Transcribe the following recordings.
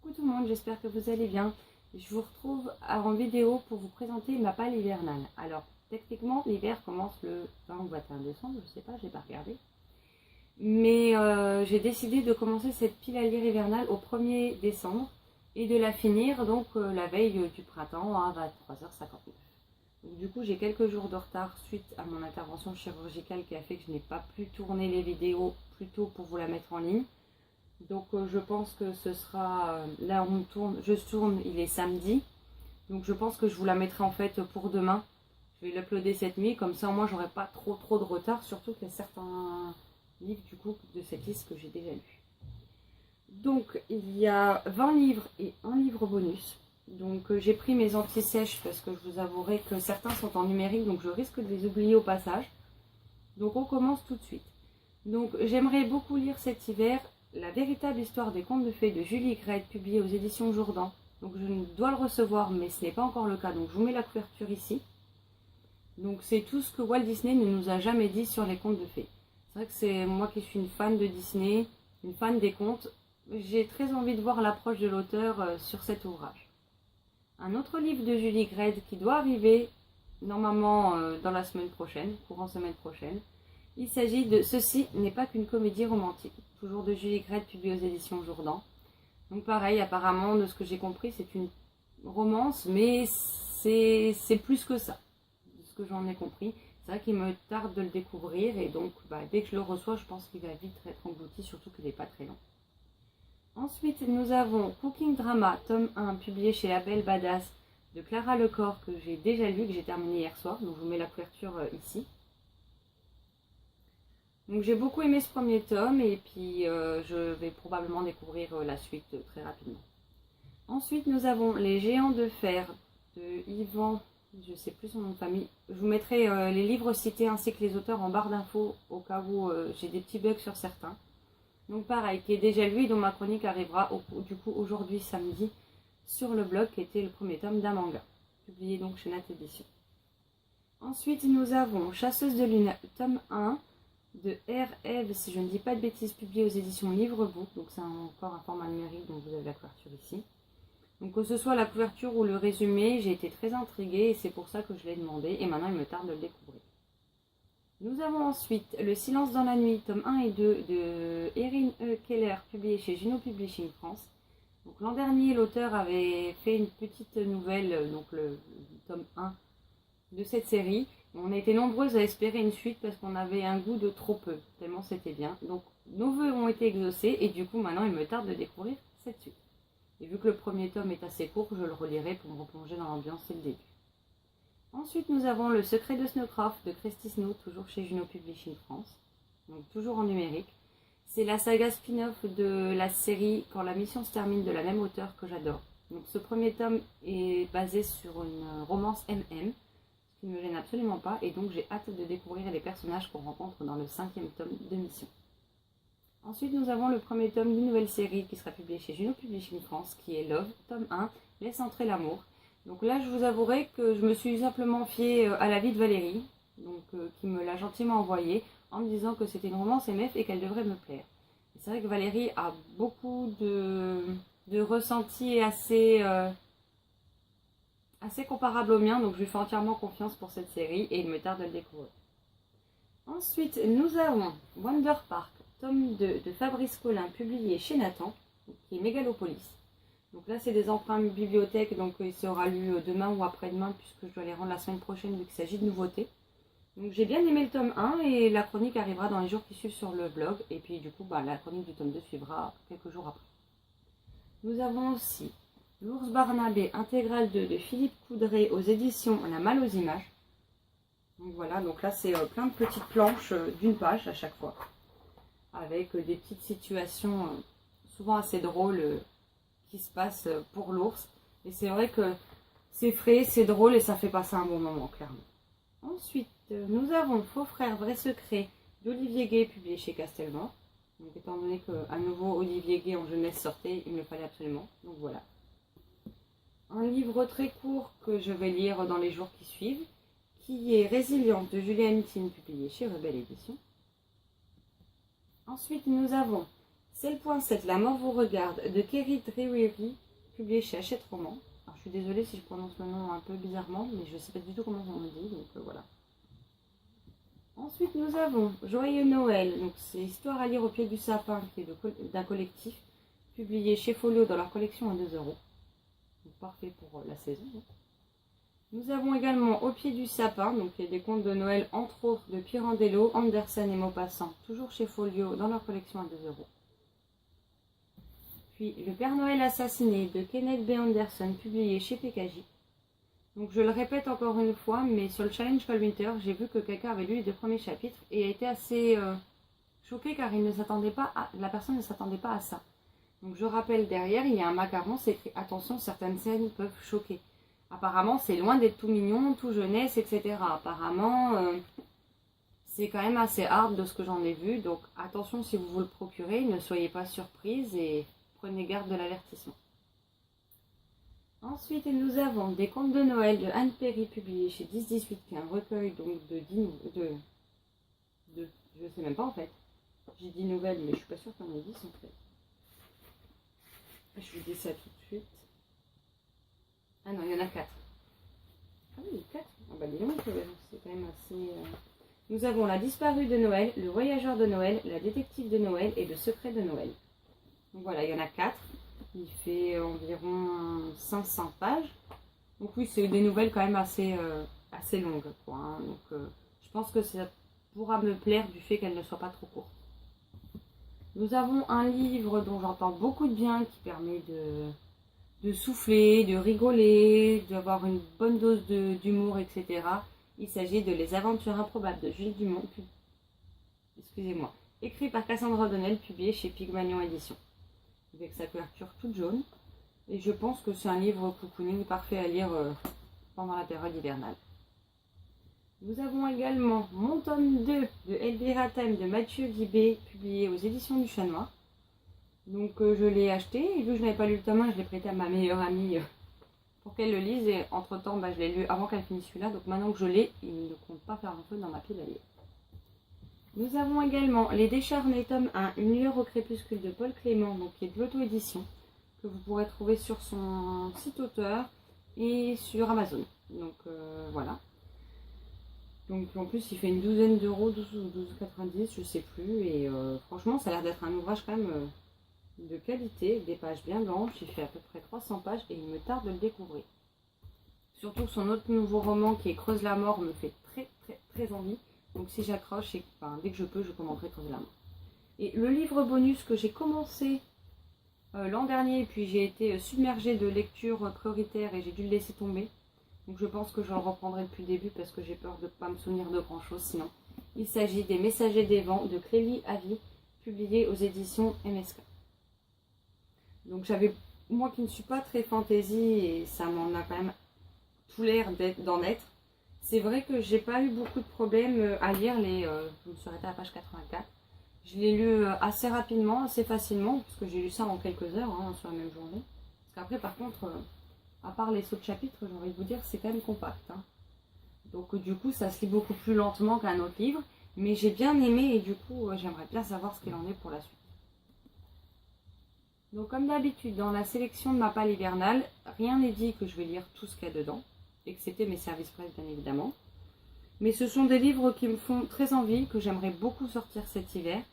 Coucou tout le monde, j'espère que vous allez bien. Je vous retrouve en vidéo pour vous présenter ma palle hivernale. Alors, techniquement, l'hiver commence le 20 ou 21 décembre, je sais pas, j'ai pas regardé. Mais j'ai décidé de commencer cette pile à lire hivernale au 1er décembre et de la finir donc la veille du printemps à 23h59. Donc, du coup, j'ai quelques jours de retard suite à mon intervention chirurgicale qui a fait que je n'ai pas pu tourner les vidéos plus tôt pour vous la mettre en ligne. Donc je pense que ce sera, là on tourne, je tourne, il est samedi, donc je pense que je vous la mettrai en fait pour demain. Je vais l'uploader cette nuit, comme ça au moins j'aurai pas trop de retard, surtout qu'il y a certains livres du coup de cette liste que j'ai déjà lus. Donc il y a 20 livres et un livre bonus. Donc j'ai pris mes anti-sèches parce que je vous avouerai que certains sont en numérique, donc je risque de les oublier au passage. Donc on commence tout de suite. Donc j'aimerais beaucoup lire cet hiver La véritable histoire des contes de fées de Julie Gredd, publiée aux éditions Jourdan. Donc je dois le recevoir, mais ce n'est pas encore le cas, donc je vous mets la couverture ici. Donc c'est tout ce que Walt Disney ne nous a jamais dit sur les contes de fées. C'est vrai que c'est moi qui suis une fan de Disney, une fan des contes. J'ai très envie de voir l'approche de l'auteur sur cet ouvrage. Un autre livre de Julie Gredd qui doit arriver normalement dans la semaine prochaine, courant semaine prochaine. Il s'agit de Ceci n'est pas qu'une comédie romantique, toujours de Julie Gredd, publié aux éditions Jourdan. Donc pareil, apparemment, de ce que j'ai compris, c'est une romance, mais c'est plus que ça, de ce que j'en ai compris. C'est vrai qu'il me tarde de le découvrir, et donc dès que je le reçois, je pense qu'il va vite être englouti, surtout qu'il n'est pas très long. Ensuite, nous avons Cooking Drama, tome 1, publié chez La Belle Badass, de Clara Lecor, que j'ai déjà lu, que j'ai terminé hier soir, donc je vous mets la couverture ici. Donc j'ai beaucoup aimé ce premier tome et puis je vais probablement découvrir la suite très rapidement. Ensuite nous avons Les Géants de Fer de Yvan, je ne sais plus son nom de famille. Je vous mettrai les livres cités ainsi que les auteurs en barre d'infos au cas où j'ai des petits bugs sur certains. Donc pareil, qui est déjà lu, dont ma chronique arrivera du coup aujourd'hui samedi sur le blog, qui était le premier tome d'un manga, publié donc chez Nat Édition. Ensuite nous avons Chasseuse de Lune, tome 1. De R.Eve, si je ne dis pas de bêtises, publié aux éditions Livre-Book. Donc c'est encore un format numérique, donc vous avez la couverture ici. Donc que ce soit la couverture ou le résumé, j'ai été très intriguée et c'est pour ça que je l'ai demandé. Et maintenant il me tarde de le découvrir. Nous avons ensuite Le Silence dans la nuit, tome 1 et 2 de Erin E. Keller, publié chez Juno Publishing France. Donc l'an dernier, l'auteur avait fait une petite nouvelle, donc le tome 1 de cette série. On a été nombreuses à espérer une suite parce qu'on avait un goût de trop peu, tellement c'était bien. Donc nos vœux ont été exaucés et du coup maintenant il me tarde de découvrir cette suite. Et vu que le premier tome est assez court, je le relirai pour me replonger dans l'ambiance et le début. Ensuite nous avons Le Secret de Snowcraft de Christy Snow, toujours chez Juno Publishing France, donc toujours en numérique. C'est la saga spin-off de la série Quand la mission se termine de la même auteure que j'adore. Donc ce premier tome est basé sur une romance MM, qui ne me gêne absolument pas, et donc j'ai hâte de découvrir les personnages qu'on rencontre dans le 5e tome de Mission. Ensuite nous avons le premier tome d'une nouvelle série qui sera publiée chez Juno Publishing France, qui est Love, tome 1, Laisse entrer l'amour. Donc là je vous avouerai que je me suis simplement fiée à l'avis de Valérie, donc, qui me l'a gentiment envoyé, en me disant que c'était une romance MF et qu'elle devrait me plaire. C'est vrai que Valérie a beaucoup de ressentis assez comparable au mien, donc je lui fais entièrement confiance pour cette série et il me tarde de le découvrir. Ensuite, nous avons Wonder Park, tome 2 de Fabrice Collin, publié chez Nathan, qui est Mégalopolis. Donc là, c'est des emprunts bibliothèque, donc il sera lu demain ou après-demain, puisque je dois les rendre la semaine prochaine, vu qu'il s'agit de nouveautés. Donc j'ai bien aimé le tome 1 et la chronique arrivera dans les jours qui suivent sur le blog, et puis du coup, la chronique du tome 2 suivra quelques jours après. Nous avons aussi L'Ours Barnabé, intégrale 2 de Philippe Coudray aux éditions La Malle aux images. Donc voilà, donc là c'est plein de petites planches d'une page à chaque fois, avec des petites situations souvent assez drôles qui se passent pour l'ours. Et c'est vrai que c'est frais, c'est drôle et ça fait passer un bon moment, clairement. Ensuite, nous avons Faux frères, vrai secret d'Olivier Gay, publié chez Castelmore. Donc étant donné qu'à nouveau Olivier Gay en jeunesse sortait, il me le fallait absolument. Donc voilà. Un livre très court que je vais lire dans les jours qui suivent, qui est Résiliente de Julia Mitine, publié chez Rebelle Édition. Ensuite, nous avons C'est le point 7, La mort vous regarde, de Kerry Treweri, publié chez Hachette Roman. Alors, je suis désolée si je prononce le nom un peu bizarrement, mais je ne sais pas du tout comment on le dit, donc voilà. Ensuite, nous avons Joyeux Noël, donc c'est Histoire à lire au pied du sapin, qui est d'un collectif, publié chez Folio dans leur collection à 2 €. Donc, parfait pour la saison. Nous avons également Au pied du sapin, donc il y a des contes de Noël, entre autres de Pirandello, Andersen et Maupassant, toujours chez Folio dans leur collection à 2 €. Puis Le Père Noël assassiné de Kenneth B. Anderson, publié chez PKJ. Donc je le répète encore une fois, mais sur le challenge Fall Winter, j'ai vu que quelqu'un avait lu les 2 premiers chapitres et a été assez choqué car la personne ne s'attendait pas à ça. Donc je rappelle, derrière il y a un macaron, c'est écrit attention, certaines scènes peuvent choquer. Apparemment c'est loin d'être tout mignon, tout jeunesse, etc. Apparemment c'est quand même assez hard de ce que j'en ai vu, donc attention si vous vous le procurez, ne soyez pas surprise et prenez garde de l'avertissement. Ensuite, nous avons Des contes de Noël de Anne Perry, publié chez 10-18, qui est un recueil donc je sais même pas en fait. J'ai dit nouvelles, mais je suis pas sûre qu'on ait 10 en fait. Je vous dis ça tout de suite. Ah non, il y en a 4. Ah oui, 4. Ah bah dis donc, c'est quand même assez... Nous avons La disparue de Noël, Le voyageur de Noël, La détective de Noël et Le secret de Noël. Donc voilà, il y en a 4. Il fait environ 500 pages. Donc oui, c'est des nouvelles quand même assez longues, quoi, hein. Donc je pense que ça pourra me plaire du fait qu'elle ne soit pas trop courte. Nous avons un livre dont j'entends beaucoup de bien, qui permet de souffler, de rigoler, d'avoir une bonne dose d'humour, etc. Il s'agit de Les aventures improbables de Jules Dumont, écrit par Cassandra O'Donnell, publié chez Pygmalion Éditions, avec sa couverture toute jaune. Et je pense que c'est un livre cocooning parfait à lire pendant la période hivernale. Nous avons également Mon tome 2 de Elvira Time de Mathieu Guibé, publié aux éditions du Chat Noir. Donc je l'ai acheté, et vu que je n'avais pas lu le tome 1, je l'ai prêté à ma meilleure amie pour qu'elle le lise. Et entre temps, je l'ai lu avant qu'elle finisse celui-là. Donc maintenant que je l'ai, il ne compte pas faire un feu dans ma pile à lire. Nous avons également Les Décharnés, tome 1, Une lueur au crépuscule de Paul Clément, donc qui est de l'auto-édition, que vous pourrez trouver sur son site auteur et sur Amazon. Donc voilà. Donc en plus il fait une douzaine d'euros, 12,90 €, je sais plus. Et franchement ça a l'air d'être un ouvrage quand même de qualité, des pages bien blanches. Il fait à peu près 300 pages et il me tarde de le découvrir. Surtout que son autre nouveau roman qui est Creuse la mort me fait très envie. Donc si j'accroche, dès que je peux, je commenterai Creuse la mort. Et le livre bonus que j'ai commencé l'an dernier, puis j'ai été submergée de lectures prioritaires et j'ai dû le laisser tomber. Donc je pense que je le reprendrai depuis le début parce que j'ai peur de ne pas me souvenir de grand chose sinon. Il s'agit des Messagers des vents de Clélie Avis, publié aux éditions MSK. Donc moi qui ne suis pas très fantaisie, et ça m'en a quand même tout l'air d'en être, c'est vrai que j'ai pas eu beaucoup de problèmes à lire je me suis arrêtée à la page 84. Je l'ai lu assez rapidement, assez facilement, parce que j'ai lu ça en quelques heures, sur la même journée. Parce qu'après, par contre, à part les sauts de chapitres, j'ai envie de vous dire, c'est quand même compact. Donc du coup, ça se lit beaucoup plus lentement qu'un autre livre. Mais j'ai bien aimé et du coup, j'aimerais bien savoir ce qu'il en est pour la suite. Donc comme d'habitude, dans la sélection de ma palle hivernale, rien n'est dit que je vais lire tout ce qu'il y a dedans, excepté mes services presse bien évidemment. Mais ce sont des livres qui me font très envie, que j'aimerais beaucoup sortir cet hiver.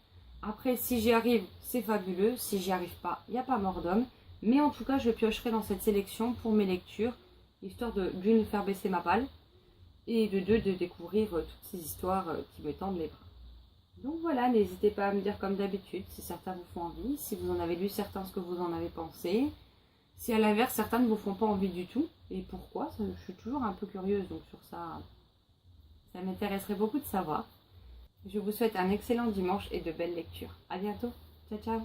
Après, si j'y arrive, c'est fabuleux. Si j'y arrive pas, il n'y a pas mort d'homme. Mais en tout cas, je piocherai dans cette sélection pour mes lectures, histoire d'une, faire baisser ma palle, et de deux, de découvrir toutes ces histoires qui me tendent les bras. Donc voilà, n'hésitez pas à me dire comme d'habitude si certains vous font envie, si vous en avez lu certains, ce que vous en avez pensé. Si à l'inverse, certains ne vous font pas envie du tout, et pourquoi, je suis toujours un peu curieuse, donc sur ça m'intéresserait beaucoup de savoir. Je vous souhaite un excellent dimanche et de belles lectures. À bientôt. Ciao, ciao.